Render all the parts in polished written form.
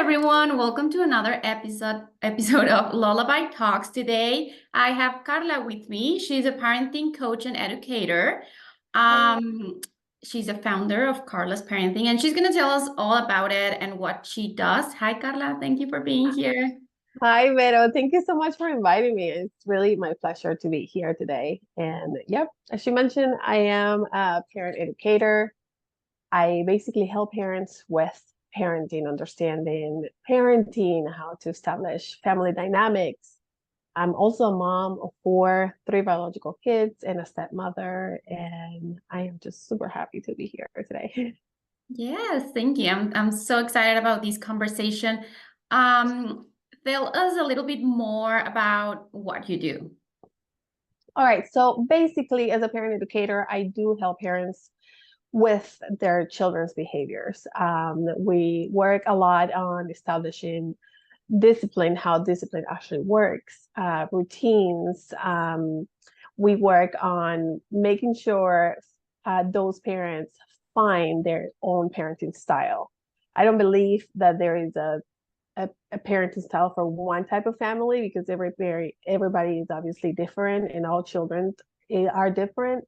everyone. Welcome to another episode of LullaBy Talks. Today, I have Karla with me. She's a parenting coach and educator. Um, she's a founder of KarlasParenting, and she's going to tell us all about it and what she does. Hi, Karla. Thank you for being here. Hi, Vero. Thank you so much for inviting me. It's really my pleasure to be here today. And yep, as you mentioned, I am a parent educator. I basically help parents with parenting, understanding parenting, how to establish family dynamics. I'm also a mom of four, three biological kids, and a stepmother. And I am just super happy to be here today. Yes, thank you. I'm so excited about this conversation. Um, Tell us a little bit more about what you do. All right. So basically, as a parent educator, I do help parents with their children's behaviors. We work a lot on establishing discipline, how discipline actually works, routines. We work on making sure those parents find their own parenting style. I don't believe that there is a parenting style for one type of family because everybody is obviously different and all children are different.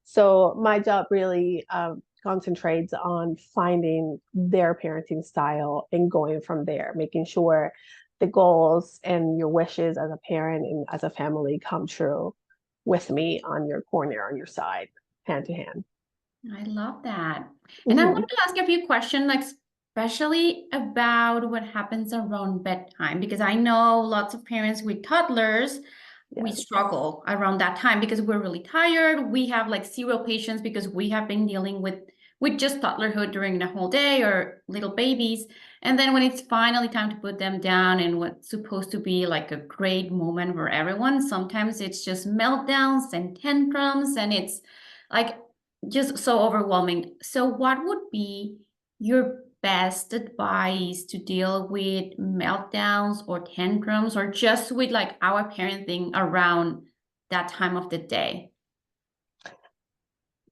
So my job really concentrates on finding their parenting style and going from there, making sure the goals and your wishes as a parent and as a family come true with me on your corner, on your side, hand to hand. I love that. And I Mhm. wanted to ask you a few questions, like especially about what happens around bedtime, because I know lots of parents with toddlers, we Yes. struggle around that time because we're really tired. We have like zero patience because we have been dealing with just toddlerhood during the whole day or little babies. And then when it's finally time to put them down and what's supposed to be like a great moment for everyone, sometimes it's just meltdowns and tantrums and it's like just so overwhelming. So, what would be your best advice to deal with meltdowns or tantrums or just with like our parenting around that time of the day?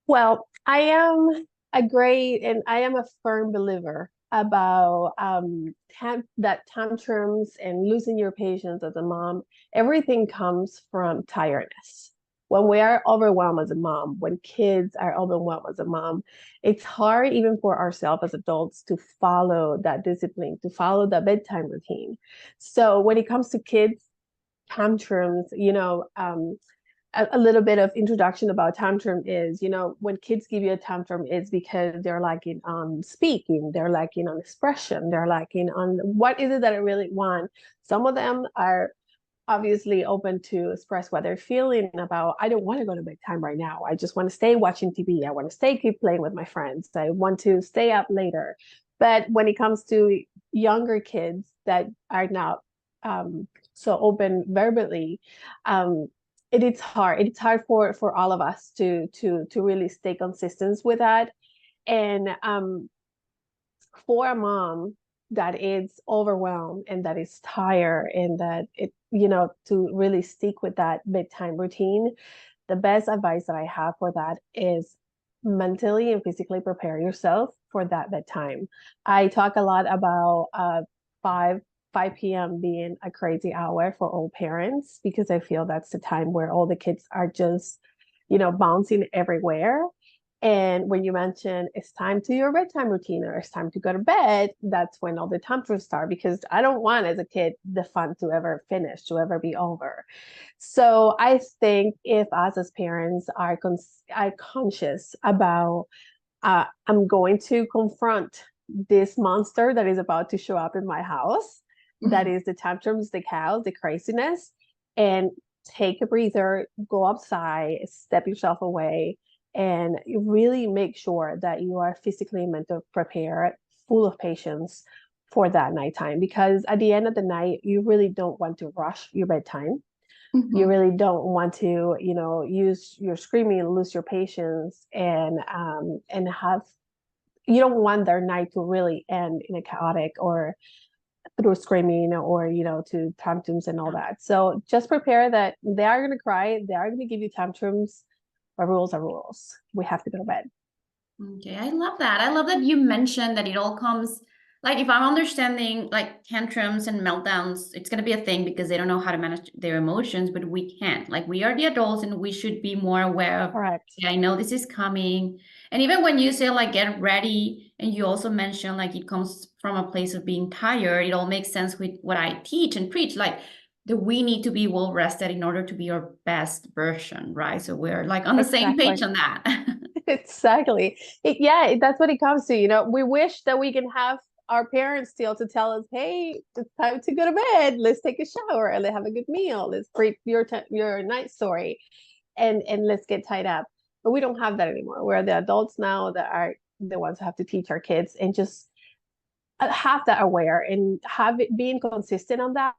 Well, I am I am a firm believer about that tantrums and losing your patience as a mom, everything comes from tiredness. When we are overwhelmed as a mom, when kids are overwhelmed as a mom, it's hard even for ourselves as adults to follow that discipline, to follow the bedtime routine. So when it comes to kids, tantrums, a little bit of introduction about tantrum is, when kids give you a tantrum, it's because they're lacking on speaking, they're lacking on expression, they're lacking on what is it that I really want. Some of them are obviously open to express what they're feeling about. I don't want to go to bedtime right now. I just want to stay watching TV. I want to stay keep playing with my friends. I want to stay up later. But when it comes to younger kids that are not so open verbally, um, it's hard. It's hard for all of us to really stay consistent with that. And for a mom that is overwhelmed and that is tired and that to really stick with that bedtime routine, the best advice that I have for that is mentally and physically prepare yourself for that bedtime. I talk a lot about 5 p.m. being a crazy hour for all parents because I feel that's the time where all the kids are just bouncing everywhere. And when you mention it's time to your bedtime routine or it's time to go to bed, that's when all the tantrums start because I don't want as a kid the fun to ever finish, to ever be over. So I think if us as parents are conscious about, I'm going to confront this monster that is about to show up in my house, that is the tantrums, the chaos, the craziness, and take a breather, go outside, step yourself away, and really make sure that you are physically and mentally prepared, full of patience for that nighttime. Because at the end of the night, you really don't want to rush your bedtime. You really don't want to, use your screaming and lose your patience and have you don't want their night to really end in a chaotic or through screaming or to tantrums and all that. So just prepare that they are going to cry, they are going to give you tantrums, but rules are rules. We have to go to bed. Okay, I love that. I love that you mentioned that it all comes Like if I'm understanding like tantrums and meltdowns, it's going to be a thing because they don't know how to manage their emotions, but we can't. Like we are the adults and we should be more aware of, Correct. yeah, I know this is coming. And even when you say like get ready, and you also mention like it comes from a place of being tired, it all makes sense with what I teach and preach. Like that we need to be well rested in order to be our best version, right? So we're like on the same Exactly. page on that. Exactly. Yeah, that's what it comes to. We wish that we can have our parents still to tell us, hey, it's time to go to bed. Let's take a shower and let's have a good meal. Let's break your night story and let's get tied up. But we don't have that anymore. We're the adults now that are the ones who have to teach our kids and just have that aware and have it being consistent on that.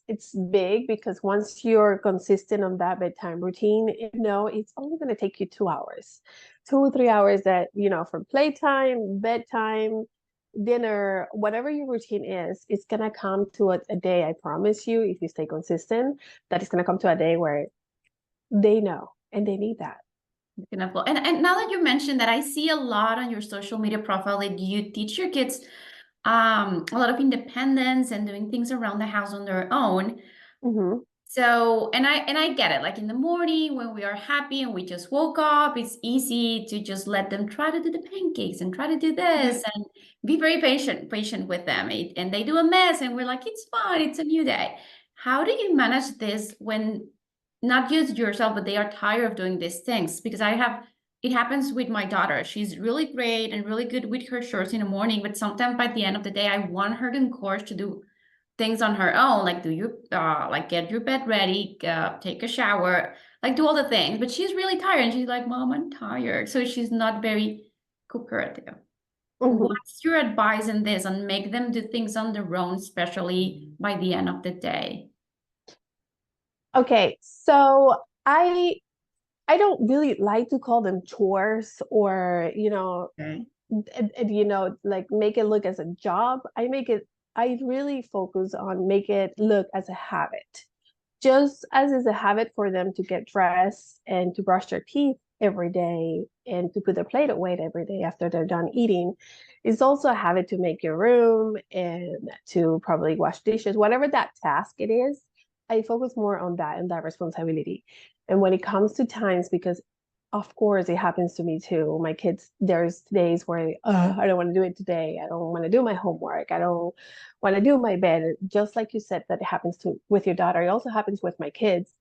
It's big because once you're consistent on that bedtime routine, it's only going to take you 2 hours, 2 or 3 hours that from playtime, bedtime, dinner, whatever your routine is, it's going to come to a day. I promise you, if you stay consistent, that it's going to come to a day where they know and they need that. And now that you mentioned that, I see a lot on your social media profile that you teach your kids a lot of independence and doing things around the house on their own. Mm-hmm. So, and I get it. Like in the morning when we are happy and we just woke up, it's easy to just let them try to do the pancakes and try to do this and be very patient with them. And they do a mess and we're like, it's fine, it's a new day. How do you manage this when not just yourself, but they are tired of doing these things? Because it happens with my daughter. She's really great and really good with her chores in the morning, but sometimes by the end of the day, I want her to encourage to do things on her own, like like get your bed ready, take a shower, like do all the things. But she's really tired, and she's like, "Mom, I'm tired," so she's not very cooperative. Mm-hmm. What's your advice in this on make them do things on their own, especially by the end of the day? Okay, so I don't really like to call them chores or, Okay. like make it look as a job. I really focus on make it look as a habit. Just as is a habit for them to get dressed and to brush their teeth every day and to put their plate away every day after they're done eating, it's also a habit to make your room and to probably wash dishes, whatever that task it is. I focus more on that and that responsibility. And when it comes to times, because of course it happens to me too. My kids, there's days where I don't want to do it today. I don't want to do my homework. I don't want to do my bed. Just like you said, that it happens to with your daughter. It also happens with my kids.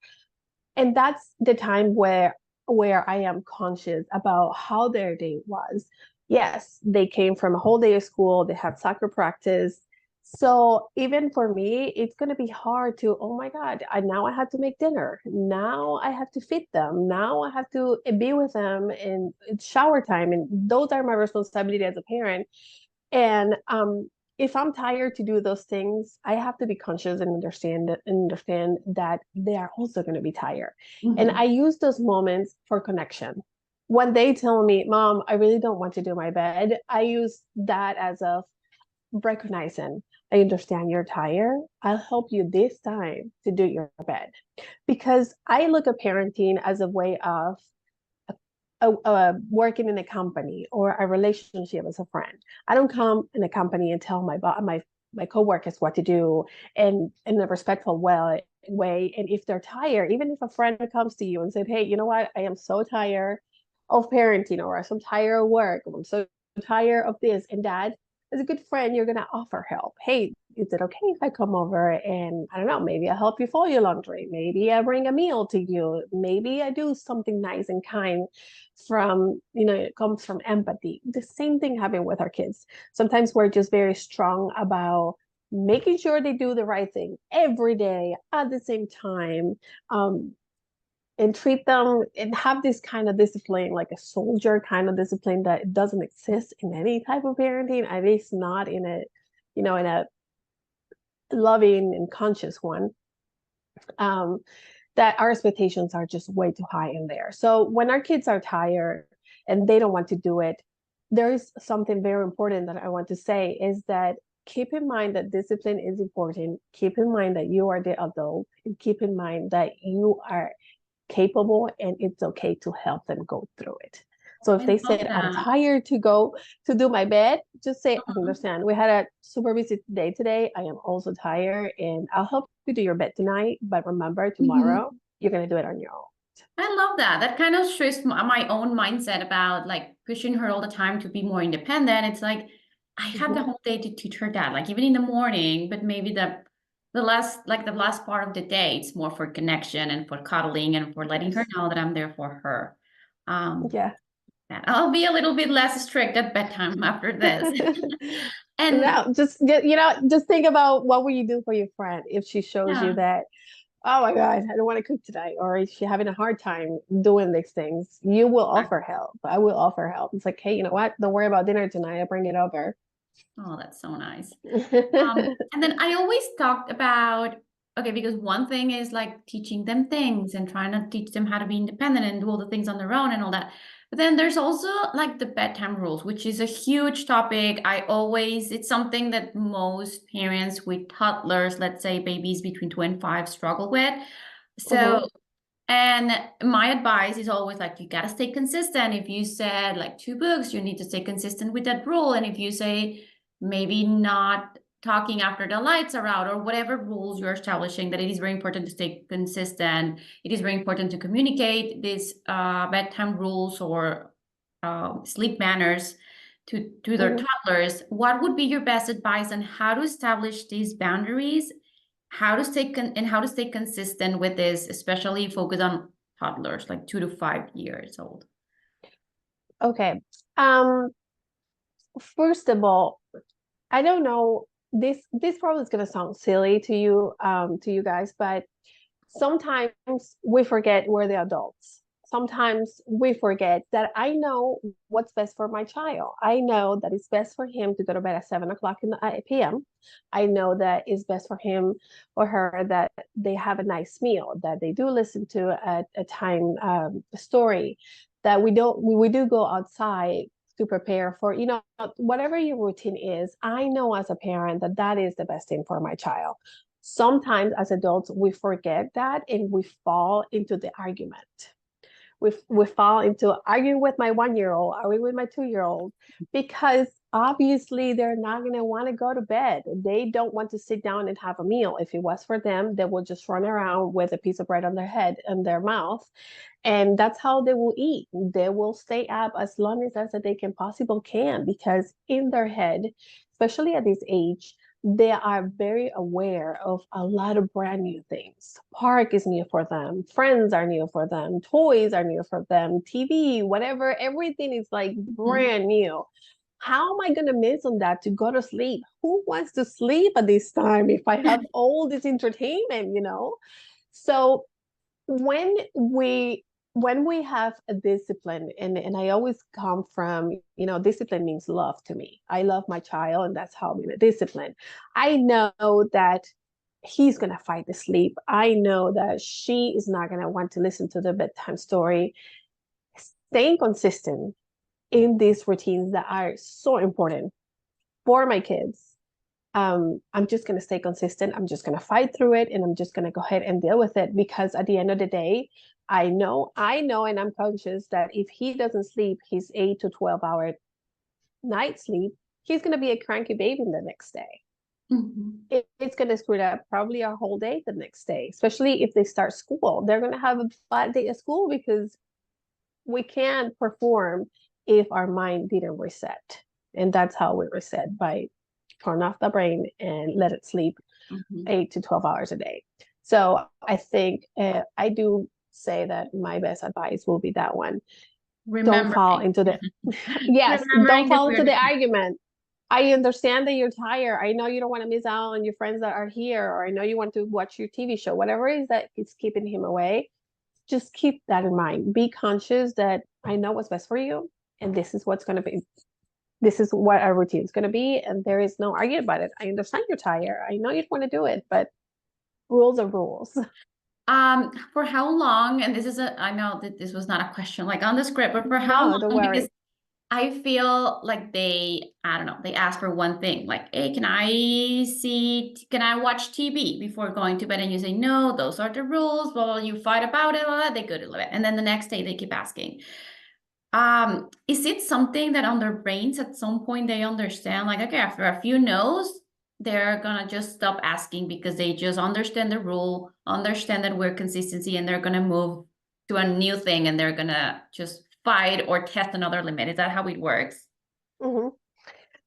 And that's the time where I am conscious about how their day was. Yes, they came from a whole day of school, they had soccer practice. So even for me, it's going to be hard to, oh my God, now I have to make dinner. Now I have to feed them. Now I have to be with them and it's shower time. And those are my responsibility as a parent. And if I'm tired to do those things, I have to be conscious and understand that they are also going to be tired. And Mhm. I use those moments for connection. When they tell me, Mom, I really don't want to do my bed, I use that as a recognizing, I understand you're tired. I'll help you this time to do your bed. Because I look at parenting as a way of working in a company or a relationship as a friend. I don't come in a company and tell my coworkers what to do and in a respectful way. And if they're tired, even if a friend comes to you and said, "Hey, you know what? I am so tired of parenting, or I'm so tired of work, or I'm so tired of this and that." As a good friend, you're gonna offer help. Hey, is it okay if I come over and I don't know, maybe I help you fold your laundry, maybe I bring a meal to you, maybe I do something nice and kind from, it comes from empathy. The same thing happened with our kids. Sometimes we're just very strong about making sure they do the right thing every day at the same time. And treat them and have this kind of discipline, like a soldier kind of discipline that doesn't exist in any type of parenting, at least not in a loving and conscious one. Um, that our expectations are just way too high in there. So when our kids are tired and they don't want to do it, there is something very important that I want to say is that keep in mind that discipline is important. Keep in mind that you are the adult, and keep in mind that you are capable and it's okay to help them go through it. So if I they love said, I'm that. tired to go to do my bed, just say, I Mhm. understand. We had a super busy day today. I am also tired and I'll help you do your bed tonight. But remember, Mhm. tomorrow, you're going to do it on your own. I love that. That kind of shows my own mindset about like pushing her all the time to be more independent. It's like I have the Mhm. whole day to teach her that, like even in the morning, but maybe the last part of the day, it's more for connection and for cuddling and for letting her Yes. know that I'm there for her. Um, Yeah. and I'll be a little bit less strict at bedtime after this. And No, just think about what will you do for your friend if she shows you yeah, that, oh my God, I don't want to cook today, or if she's having a hard time doing these things, you will offer help. I will offer help. It's like, hey, you know what? Don't worry about dinner tonight. I'll bring it over. oh, that's so nice. And then I always talked about, okay, because one thing is like teaching them things and trying to teach them how to be independent and do all the things on their own and all that. But then there's also like the bedtime rules, which is a huge topic. It's something that most parents with toddlers, let's say babies between 2 and 5, struggle with. Mhm. So, and my advice is always like, you got to stay consistent. If you said like 2 books, you need to stay consistent with that rule. And if you say maybe not talking after the lights are out or whatever rules you're establishing, that it is very important to stay consistent. It is very important to communicate these bedtime rules or sleep manners to their Mhm. toddlers. What would be your best advice on how to establish these boundaries, how to stay consistent with this, especially focus on toddlers, like 2 to 5 years old? Okay. Um, First of all, I don't know. This probably is gonna sound silly to you guys, but sometimes we forget we're the adults. Sometimes we forget that I know what's best for my child. I know that it's best for him to go to bed at 7 o'clock in the p.m. I know that it's best for him or her that they have a nice meal, that they do listen to a time story, that we do go outside to prepare for, whatever your routine is. I know as a parent that that is the best thing for my child. Sometimes as adults, we forget that and we fall into the argument. We fall into arguing with my 1 year old, arguing with my 2 year old, because obviously they're not going to want to go to bed. They don't want to sit down and have a meal. If it was for them, they will just run around with a piece of bread on their head and their mouth, and that's how they will eat. They will stay up as long as they can possibly can, because in their head, especially at this age, they are very aware of a lot of brand new things. Park is new for them, friends are new for them, toys are new for them, TV, whatever, everything is like Mhm. brand new. How am I going to miss on that to go to sleep? Who wants to sleep at this time if I have all this entertainment? So when we have a discipline, and I always come from, discipline means love to me. I love my child, and that's how I'm gonna discipline. I know that he's gonna fight the sleep. I know that she is not gonna want to listen to the bedtime story. Staying consistent in these routines that are so important for my kids. I'm just going to stay consistent. I'm just going to fight through it, and I'm just going to go ahead and deal with it, because at the end of the day, I know, and I'm conscious that if he doesn't sleep his 8 to 12 hour night sleep, he's going to be a cranky baby the next day. Mhm. It's going to screw up probably our whole day the next day, especially if they start school. They're going to have a bad day at school because we can't perform if our mind didn't reset. And that's how we reset, by turn off the brain and let it sleep Mhm. 8 to 12 hours a day. So I think I do say that my best advice will be that one. Don't fall Remembering. into the yes, don't Remembering that fall we're into the the same. argument. I understand that you're tired. I know you don't want to miss out on your friends that are here, or I know you want to watch your TV show, whatever it is that is keeping him away. Just keep that in mind. Be conscious that I know what's best for you, and this is what's going to be. This is what our routine is going to be, and there is no argument about it. I understand you're tired. I know you don't want to do it, but rules are rules. For how long, and I know that this was not a question like on the script, but for how No, don't long? Because worry. I feel like I don't know, they ask for one thing, like, hey, can I watch TV before going to bed? And you say, no, those are the rules. Well, you fight about it, blah, blah, they go to bed. And then the next day they keep asking. Is it something that on their brains at some point they understand, like, okay, after a few no's, they're gonna just stop asking because they just understand the rule, understand that we're consistency, and they're gonna move to a new thing and they're gonna just fight or test another limit? Is that how it works? Mhm.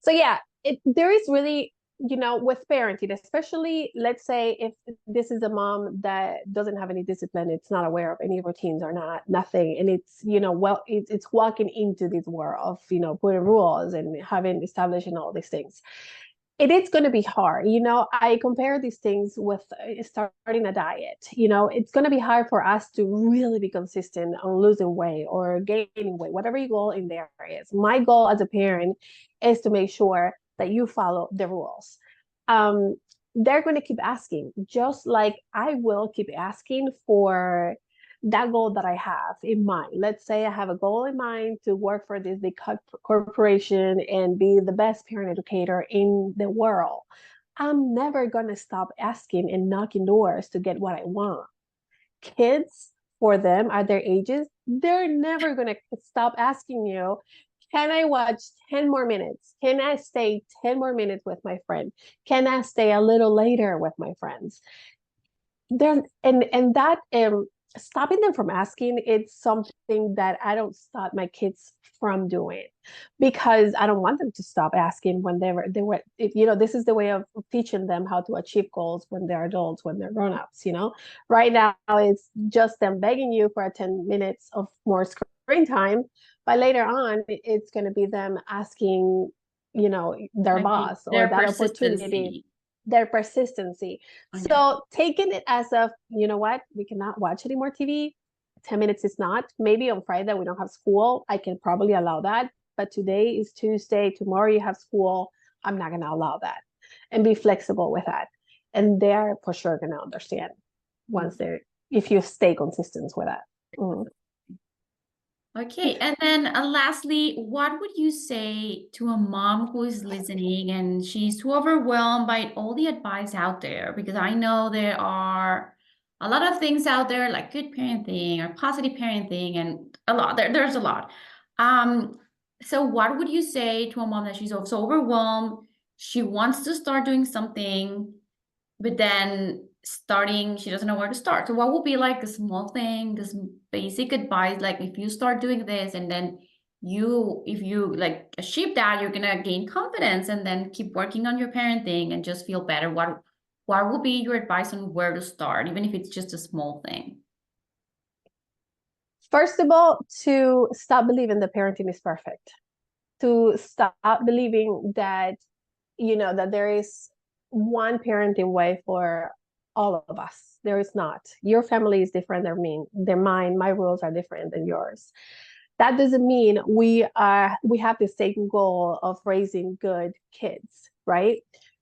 So yeah, there is really, with parenting, especially let's say if this is a mom that doesn't have any discipline, it's not aware of any routines or nothing, and it's, it's walking into this world of, putting rules and having establishing all these things. It is going to be hard. I compare these things with starting a diet. It's going to be hard for us to really be consistent on losing weight or gaining weight, whatever your goal in there is. My goal as a parent is to make sure that you follow the rules. Um, they're going to keep asking, just like I will keep asking for that goal that I have in mind. Let's say I have a goal in mind to work for this big corporation and be the best parent educator in the world. I'm never going to stop asking and knocking doors to get what I want. Kids, for them at their ages, they're never going to stop asking you, can I watch 10 more minutes? Can I stay 10 more minutes with my friend? Can I stay a little later with my friends? There and that stopping them from asking, it's something that I don't stop my kids from doing, because I don't want them to stop asking when they were if, this is the way of teaching them how to achieve goals when they're adults, when they're grown-ups. Right now it's just them begging you for 10 minutes of more screen time, but later on it's going to be them asking, their Like boss, or their that opportunity, persistency. their persistency. I know. So taking it as a, what, we cannot watch any more TV. 10 minutes is not. Maybe on Friday we don't have school, I can probably allow that. But today is Tuesday, tomorrow you have school. I'm not going to allow that, and be flexible with that. And they're for sure going to understand once they're, if you stay consistent with that. Mm. Okay, and then lastly, what would you say to a mom who is listening and she's too overwhelmed by all the advice out there? Because I know there are a lot of things out there like good parenting or positive parenting, and a lot. There's a lot. Um, so what would you say to a mom that she's so overwhelmed? She wants to start doing something, but then starting, she doesn't know where to start. So what would be like a small thing, this basic advice, like if you start doing this and then if you like achieve that, you're gonna gain confidence and then keep working on your parenting and just feel better. What would be your advice on where to start, even if it's just a small thing? First of all, to stop believing that parenting is perfect, to stop believing that, that there is one parenting way for all of us. There is not. Your family is different than mine. My rules are different than yours. That doesn't mean we have the same goal of raising good kids, right?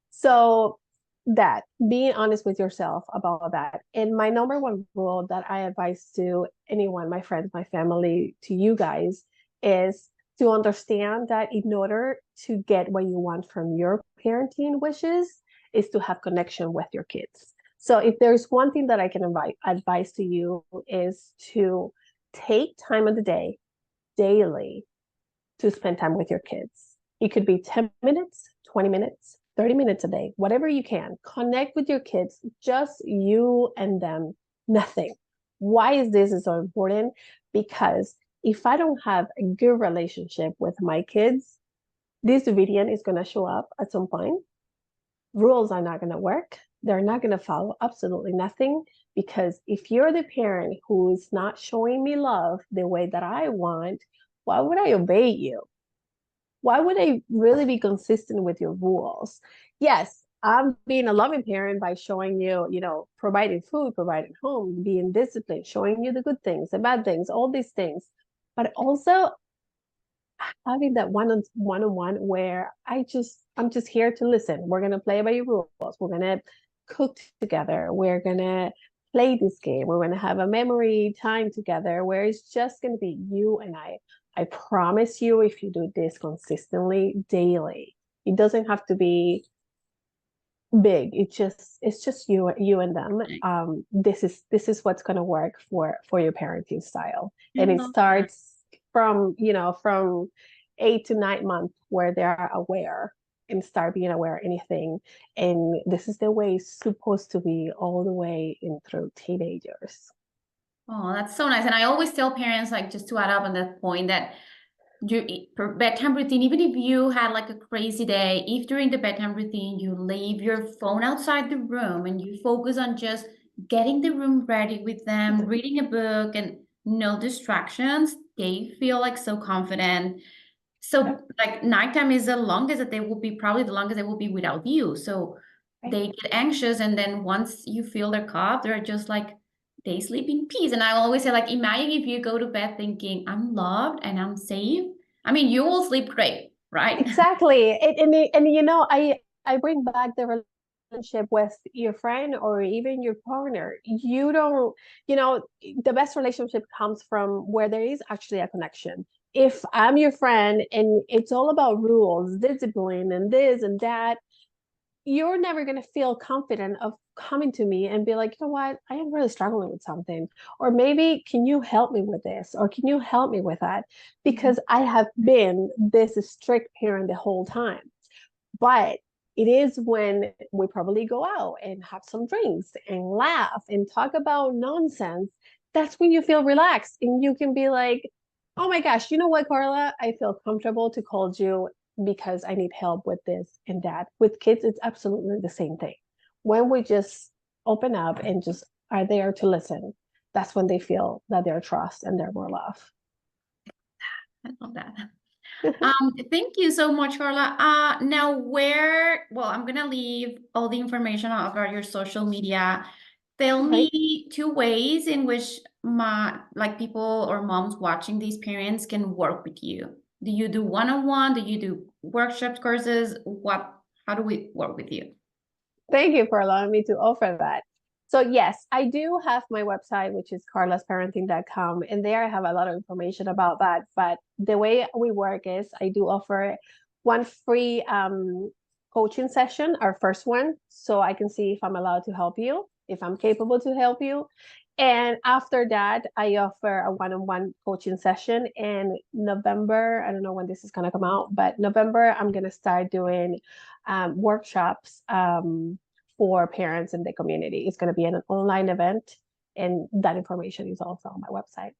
So that, being honest with yourself about that. And my number one rule that I advise to anyone, my friends, my family, to you guys, is to understand that in order to get what you want from your parenting wishes is to have connection with your kids. So if there's one thing that I can advise to you, is to take time of the day daily to spend time with your kids. It could be 10 minutes, 20 minutes, 30 minutes a day, whatever you can. Connect with your kids, just you and them, nothing. Why is this so important? Because if I don't have a good relationship with my kids, disobedience is going to show up at some point. Rules are not going to work. They're not going to follow absolutely nothing. Because if you're the parent who is not showing me love the way that I want, why would I obey you? Why would I really be consistent with your rules? Yes, I'm being a loving parent by showing you, providing food, providing home, being disciplined, showing you the good things, the bad things, all these things. But also having that one-on-one where I'm just here to listen. We're gonna play by your rules. We're gonna cook together. We're gonna play this game. We're gonna have a memory time together where it's just gonna be you and I. I promise you, if you do this consistently daily, it doesn't have to be big. It's just you and them. This is what's gonna work for your parenting style. I And it love that. starts from, from 8 to 9 months where they're aware and start being aware of anything. And this is the way it's supposed to be all the way in through teenagers. Oh, that's so nice. And I always tell parents, like, just to add up on that point, that your bedtime routine, even if you had like a crazy day, if during the bedtime routine you leave your phone outside the room and you focus on just getting the room ready with them, reading a book and no distractions, they feel like so confident. So like nighttime is the longest that they will be, probably the longest they will be without you. So they get anxious, and then once you feel their cough, they're just like, they sleep in peace. And I always say, like, imagine if you go to bed thinking, I'm loved and I'm safe. I mean, you will sleep great, right? Exactly. I bring back the relationship with your friend or even your partner. You don't, the best relationship comes from where there is actually a connection. If I'm your friend and it's all about rules, discipline, and this and that, you're never going to feel confident of coming to me and be like, you know what, I am really struggling with something. Or maybe, can you help me with this? Or can you help me with that? Because I have been this strict parent the whole time. But it is when we probably go out and have some drinks and laugh and talk about nonsense. That's when you feel relaxed and you can be like, oh my gosh, you know what, Karla? I feel comfortable to call you because I need help with this and that. With kids, it's absolutely the same thing. When we just open up and just are there to listen, that's when they feel that they're trust and they're more love. I love that. Thank you so much, Karla. Now well, I'm gonna leave all the information about your social media. Tell Right. me 2 ways in which people or moms watching these parents can work with you. Do you do one-on-one? Do you do workshops, courses? How do we work with you? Thank you for allowing me to offer that. So yes, I do have my website, which is KarlasParenting.com, and there I have a lot of information about that. But the way we work is I do offer one free coaching session, our first one, so I can see if I'm allowed to help you, if I'm capable to help you. And after that, I offer a one-on-one coaching session in November. I don't know when this is going to come out, but November, I'm going to start doing workshops for parents in the community. It's going to be an online event, and that information is also on my website.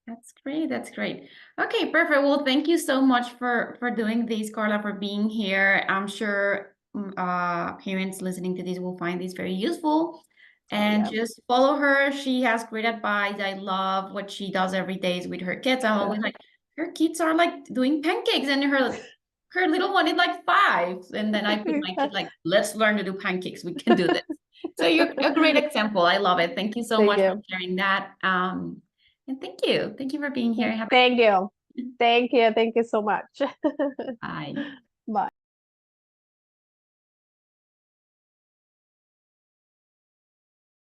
That's great. That's great. Okay, perfect. Well, thank you so much for doing this, Karla, for being here. I'm sure parents listening to this will find this very useful. And Yeah. just follow her. She has great advice. I love what she does every day with her kids. I'm always like, her kids are like doing pancakes, and her little one is like 5. And then I put my kid like, let's learn to do pancakes. We can do this. So you're a great example. I love it. Thank you so Thank much for you. sharing that. And thank you. Thank you for being here. Thank you. Thank you. Thank you so much. Bye. Bye.